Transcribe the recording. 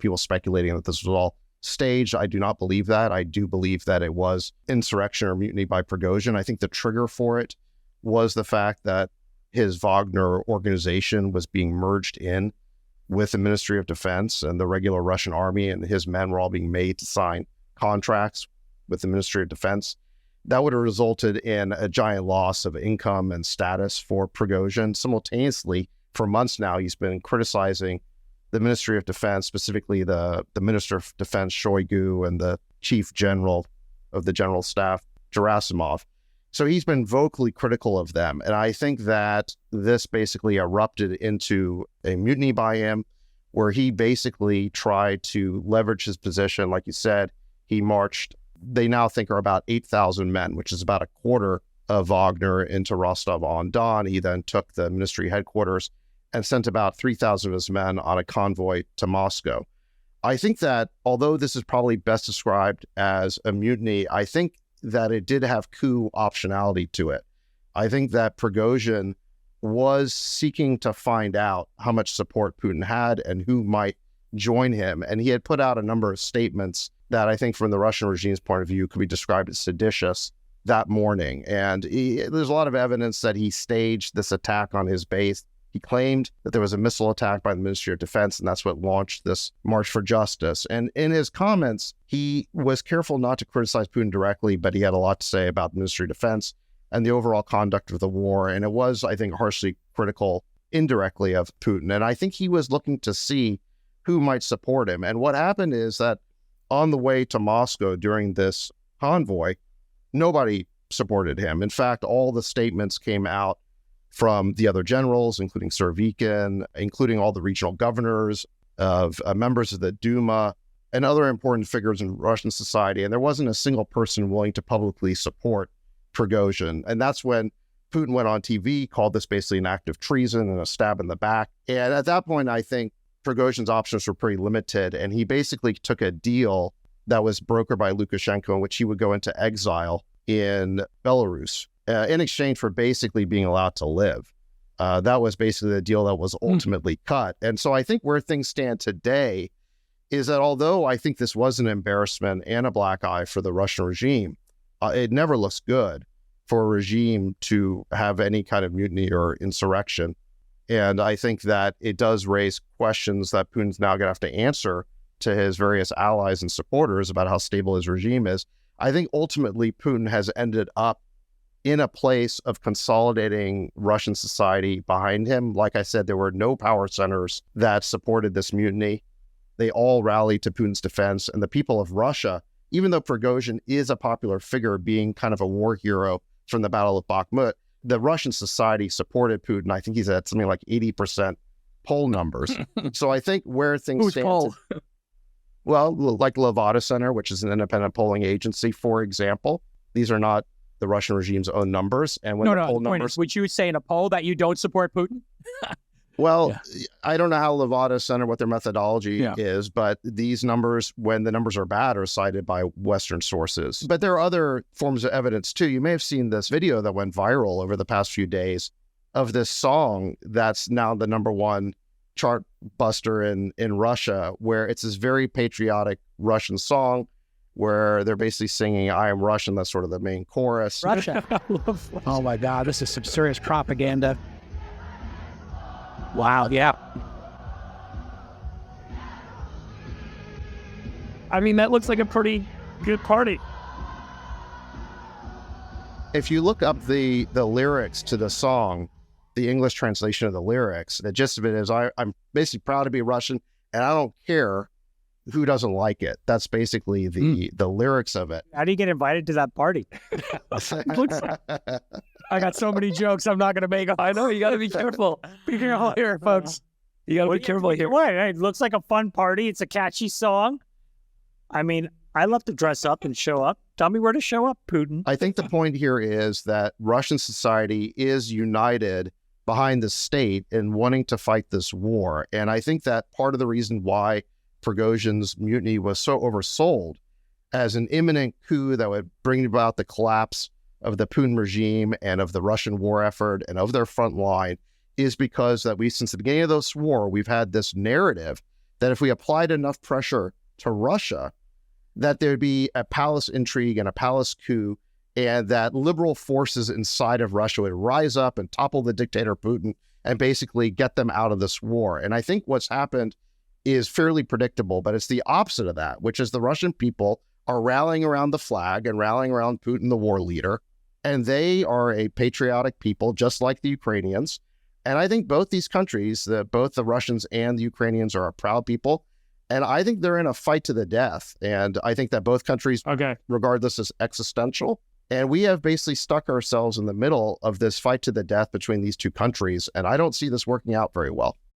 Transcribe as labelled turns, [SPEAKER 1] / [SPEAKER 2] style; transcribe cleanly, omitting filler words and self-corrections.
[SPEAKER 1] people speculating that this was all staged. I do not believe that. I do believe that it was insurrection or mutiny by Prigozhin. I think the trigger for it was the fact that his Wagner organization was being merged in with the Ministry of Defense and the regular Russian army, and his men were all being made to sign contracts with the Ministry of Defense. That would have resulted in a giant loss of income and status for Prigozhin. Simultaneously, for months now, he's been criticizing the Ministry of Defense, specifically the Minister of Defense, Shoigu, and the Chief General of the General Staff, Gerasimov. So he's been vocally critical of them. And I think that this basically erupted into a mutiny by him, where he basically tried to leverage his position. Like you said, he marched, they now think are about 8,000 men, which is about a quarter of Wagner, into Rostov-on-Don. He then took the ministry headquarters and sent about 3,000 of his men on a convoy to Moscow. I think that although this is probably best described as a mutiny, I think that it did have coup optionality to it. I think that Prigozhin was seeking to find out how much support Putin had and who might join him. And he had put out a number of statements that I think from the Russian regime's point of view could be described as seditious that morning. And there's a lot of evidence that he staged this attack on his base. He claimed that there was a missile attack by the Ministry of Defense, and that's what launched this March for Justice. And in his comments, he was careful not to criticize Putin directly, but he had a lot to say about the Ministry of Defense and the overall conduct of the war. And it was, I think, harshly critical indirectly of Putin. And I think he was looking to see who might support him. And what happened is that on the way to Moscow during this convoy, nobody supported him. In fact, all the statements came out from the other generals, including Surovikin, including all the regional governors, of members of the Duma, and other important figures in Russian society. And there wasn't a single person willing to publicly support Prigozhin. And that's when Putin went on TV, called this basically an act of treason and a stab in the back. And at that point, I think Prigozhin's options were pretty limited. And he basically took a deal that was brokered by Lukashenko, in which he would go into exile in Belarus in exchange for basically being allowed to live. That was basically the deal that was ultimately cut. And so I think where things stand today is that although I think this was an embarrassment and a black eye for the Russian regime, it never looks good for a regime to have any kind of mutiny or insurrection. And I think that it does raise questions that Putin's now going to have to answer to his various allies and supporters about how stable his regime is. I think ultimately Putin has ended up in a place of consolidating Russian society behind him. Like I said, there were no power centers that supported this mutiny. They all rallied to Putin's defense. And the people of Russia, even though Prigozhin is a popular figure, being kind of a war hero from the Battle of Bakhmut, the Russian society supported Putin. I think he's at something like 80% poll numbers. So I think where things stand... Well, like Levada Center, which is an independent polling agency, for example. These are not the Russian regime's own numbers. And when the poll numbers...
[SPEAKER 2] Would you say in a poll that you don't support Putin?
[SPEAKER 1] Well, I don't know how Levada Center, what their methodology is, but these numbers, when the numbers are bad, are cited by Western sources. But there are other forms of evidence, too. You may have seen this video that went viral over the past few days of this song that's now the #1 chart buster in Russia, where it's this very patriotic Russian song where they're basically singing, "I am Russian." That's sort of the main chorus.
[SPEAKER 2] Russia. Oh my God, this is some serious propaganda. Wow, yeah.
[SPEAKER 3] I mean, that looks like a pretty good party.
[SPEAKER 1] If you look up the lyrics to the song, the English translation of the lyrics, the gist of it is, I'm basically proud to be Russian, and I don't care who doesn't like it. That's basically the lyrics of it.
[SPEAKER 2] How do you get invited to that party? I got so many jokes I'm not going to make.
[SPEAKER 3] I know, you got to be careful. Be careful here, folks. You got to be careful here.
[SPEAKER 2] It looks like a fun party. It's a catchy song. I mean, I love to dress up and show up. Tell me where to show up, Putin.
[SPEAKER 1] I think the point here is that Russian society is united behind the state in wanting to fight this war. And I think that part of the reason why Prigozhin's mutiny was so oversold as an imminent coup that would bring about the collapse of the Putin regime and of the Russian war effort and of their front line is because that since the beginning of this war, we've had this narrative that if we applied enough pressure to Russia, that there'd be a palace intrigue and a palace coup, and that liberal forces inside of Russia would rise up and topple the dictator Putin and basically get them out of this war. And I think what's happened is fairly predictable, but it's the opposite of that, which is the Russian people are rallying around the flag and rallying around Putin, the war leader. And they are a patriotic people, just like the Ukrainians. And I think both these countries, both the Russians and the Ukrainians, are a proud people. And I think they're in a fight to the death. And I think that both countries regard this as existential. And we have basically stuck ourselves in the middle of this fight to the death between these two countries. And I don't see this working out very well.